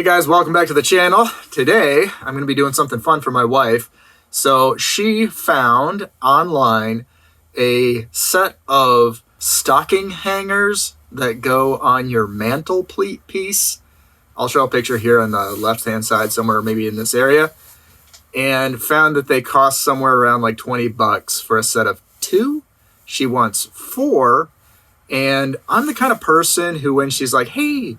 Hey guys, welcome back to the channel. Today, I'm going to be doing something fun for my wife. So she found online a set of stocking hangers that go on your mantle piece. I'll show a picture here on the left-hand side somewhere, maybe in this area. And found that they cost somewhere around like 20 bucks for a set of 2. She wants 4. And I'm the kind of person who, when she's like, hey,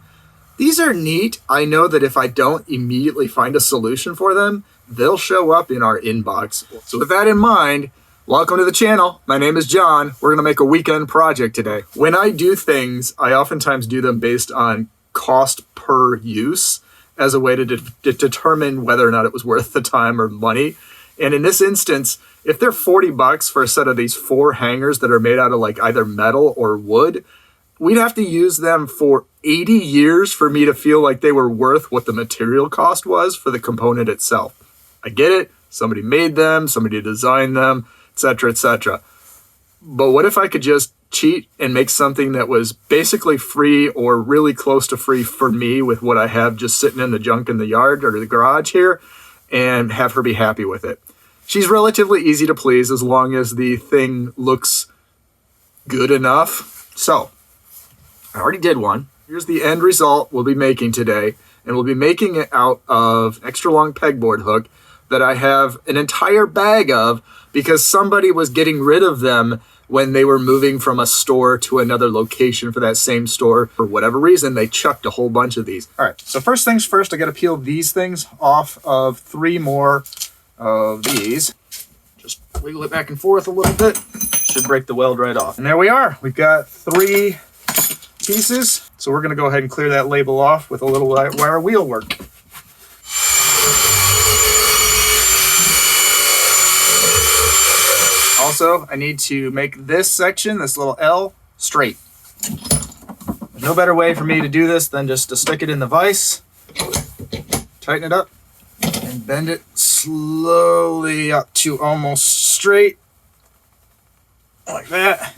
these are neat, I know that if I don't immediately find a solution for them, they'll show up in our inbox. So with that in mind, welcome to the channel. My name is John. We're gonna make a weekend project today. When I do things, I oftentimes do them based on cost per use as a way to determine whether or not it was worth the time or money. And in this instance, if they're 40 bucks for a set of these 4 hangers that are made out of like either metal or wood, we'd have to use them for 80 years for me to feel like they were worth what the material cost was for the component itself. I get it. Somebody made them, somebody designed them, etc., etc. But what if I could just cheat and make something that was basically free or really close to free for me with what I have just sitting in the junk in the yard or the garage here, and have her be happy with it? She's relatively easy to please as long as the thing looks good enough. So I already did one. Here's the end result we'll be making today. And we'll be making it out of extra long pegboard hook that I have an entire bag of because somebody was getting rid of them when they were moving from a store to another location for that same store. For whatever reason, they chucked a whole bunch of these. All right, so first things first, I got to peel these things off of 3 more of these. Just wiggle it back and forth a little bit. Should break the weld right off. And there we are. We've got 3 pieces. So we're going to go ahead and clear that label off with a little wire wheel work. Also, I need to make this section, this little L, straight. There's no better way for me to do this than just to stick it in the vise, tighten it up, and bend it slowly up to almost straight, like that.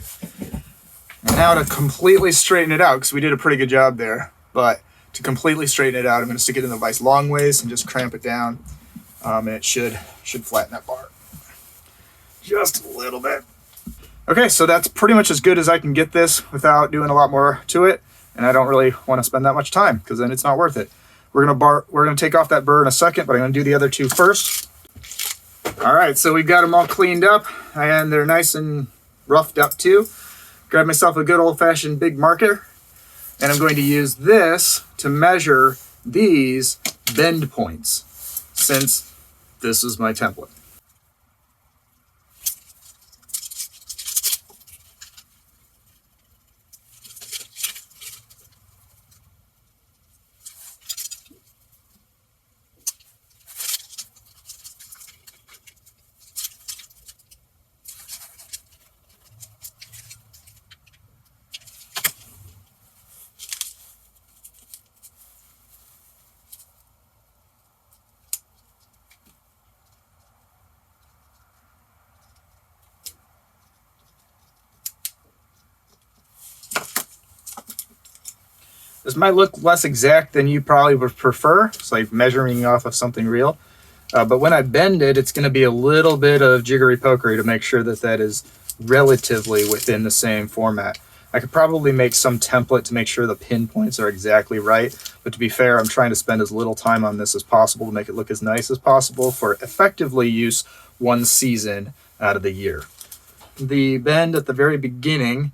And now to completely straighten it out, because we did a pretty good job there, but to completely straighten it out, I'm going to stick it in the vise long ways and just cramp it down, and it should flatten that bar just a little bit. Okay, so that's pretty much as good as I can get this without doing a lot more to it, and I don't really want to spend that much time because then it's not worth it. We're gonna take off that burr in a second, but I'm gonna do the other 2 first. All right, so we've got them all cleaned up and they're nice and roughed up too. Grab myself a good old-fashioned big marker, and I'm going to use this to measure these bend points since this is my template. This might look less exact than you probably would prefer. It's like measuring off of something real. But when I bend it, it's going to be a little bit of jiggery-pokery to make sure that that is relatively within the same format. I could probably make some template to make sure the pinpoints are exactly right. But to be fair, I'm trying to spend as little time on this as possible to make it look as nice as possible for effectively use 1 season out of the year. The bend at the very beginning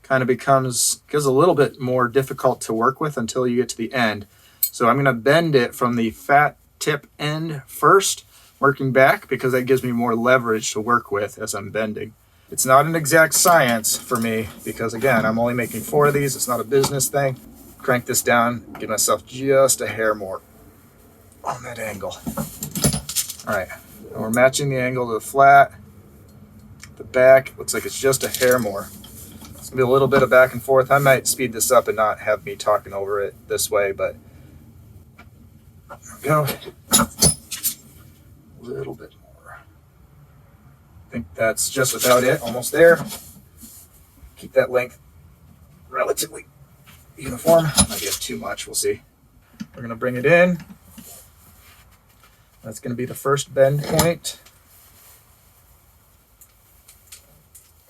kind of becomes a little bit more difficult to work with until you get to the end. So I'm going to bend it from the fat tip end first, working back, because that gives me more leverage to work with as I'm bending. It's not an exact science for me because, again, I'm only making 4 of these. It's not a business thing. Crank this down, give myself just a hair more on that angle. All right, and we're matching the angle to the flat. The back looks like it's just a hair more. It's gonna be a little bit of back and forth. I might speed this up and not have me talking over it this way, but there we go. A little bit more. I think that's just about it, almost there. Keep that length relatively uniform. Might be too much, we'll see. We're going to bring it in. That's going to be the first bend point.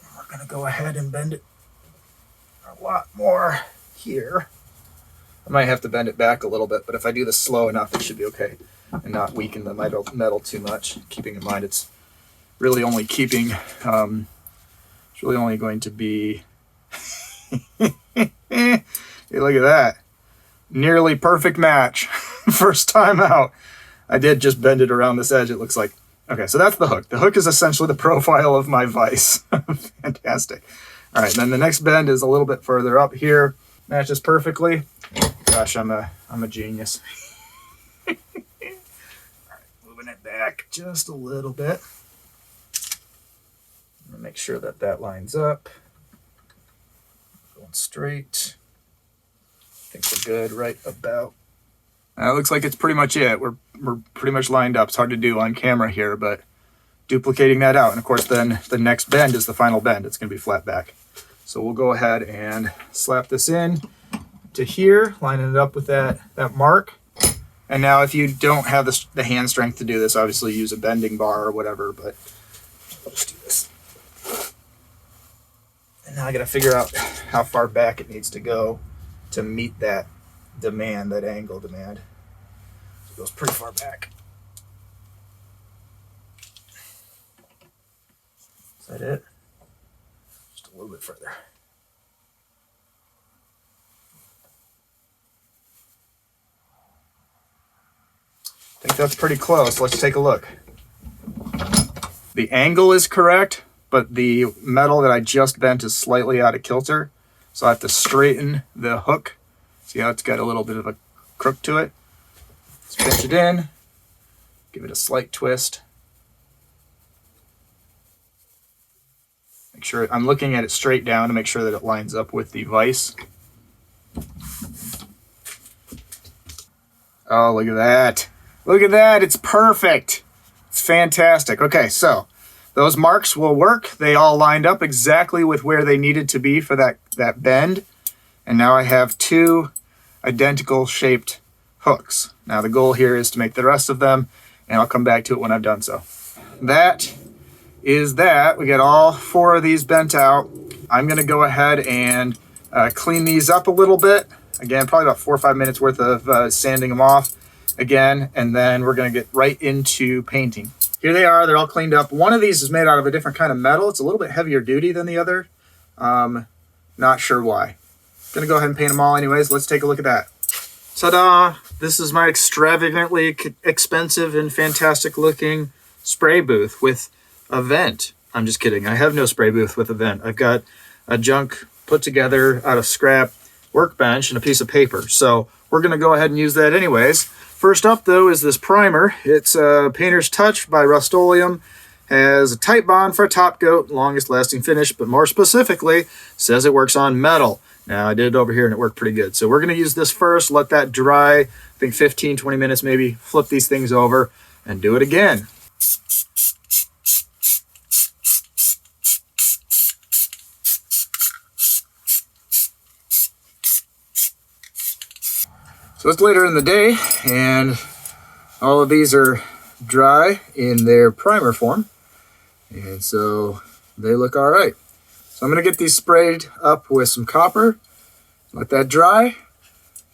We're going to go ahead and bend it a lot more here. I might have to bend it back a little bit, but if I do this slow enough, it should be okay and not weaken the metal too much. Keeping in mind it's really only keeping, it's really only going to be, hey, look at that. Nearly perfect match. First time out. I did just bend it around this edge, it looks like. Okay, so that's the hook. The hook is essentially the profile of my vise. Fantastic. All right, then the next bend is a little bit further up here. Matches perfectly. Gosh, I'm a genius. All right, moving it back just a little bit. Make sure that that lines up. Going straight. I think we're good right about. It looks like it's pretty much it. We're pretty much lined up. It's hard to do on camera here, but duplicating that out. And of course, then the next bend is the final bend. It's going to be flat back. So we'll go ahead and slap this in to here, lining it up with that mark. And now if you don't have the hand strength to do this, obviously use a bending bar or whatever, but I'll just do this. And now I got to figure out how far back it needs to go to meet that demand, that angle demand. It goes pretty far back. Is that it? Just a little bit further. I think that's pretty close. Let's take a look. The angle is correct, but the metal that I just bent is slightly out of kilter. So I have to straighten the hook. See how it's got a little bit of a crook to it? Let's pinch it in, give it a slight twist. Make sure I'm looking at it straight down to make sure that it lines up with the vise. Oh, look at that. Look at that, it's perfect. It's fantastic. Okay, so those marks will work. They all lined up exactly with where they needed to be for that bend. And now I have two identical shaped hooks. Now the goal here is to make the rest of them, and I'll come back to it when I've done so. That is that. We got all four of these bent out. I'm gonna go ahead and clean these up a little bit. Again, probably about 4 or 5 minutes worth of sanding them off again, and then we're gonna get right into painting. Here they are, they're all cleaned up. One of these is made out of a different kind of metal. It's a little bit heavier duty than the other. Not sure why. Gonna go ahead and paint them all anyways. Let's take a look at that. Ta-da! This is my extravagantly expensive and fantastic looking spray booth with a vent. I'm just kidding. I have no spray booth with a vent. I've got a junk put together out of scrap workbench and a piece of paper. So we're gonna go ahead and use that anyways. First up though is this primer. It's Painter's Touch by Rust-Oleum. Has a tight bond for a Topcoat, longest lasting finish, but more specifically says it works on metal. Now I did it over here and it worked pretty good. So we're gonna use this first, let that dry, I think 15, 20 minutes maybe, flip these things over and do it again. So it's later in the day and all of these are dry in their primer form. And so they look all right. So I'm gonna get these sprayed up with some copper, let that dry,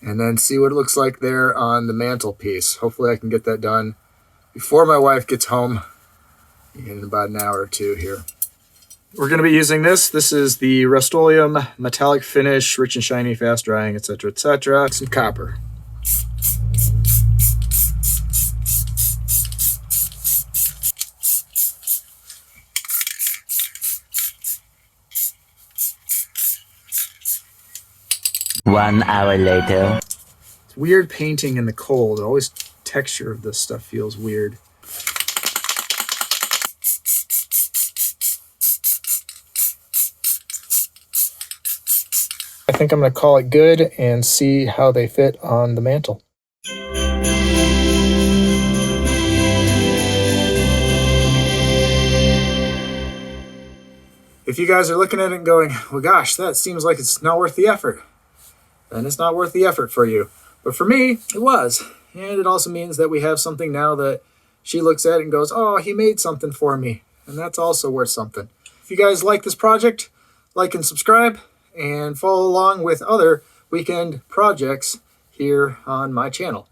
and then see what it looks like there on the mantelpiece. Hopefully I can get that done before my wife gets home in about an hour or two here. We're gonna be using this. This is the Rust-Oleum metallic finish, rich and shiny, fast drying, etc., etc. Some copper. One hour later. It's weird painting in the cold. Always texture of this stuff feels weird. I think I'm going to call it good and see how they fit on the mantle. If you guys are looking at it and going, well gosh, that seems like it's not worth the effort, then it's not worth the effort for you. But for me, it was. And it also means that we have something now that she looks at and goes, oh, he made something for me. And that's also worth something. If you guys like this project, like and subscribe, and follow along with other weekend projects here on my channel.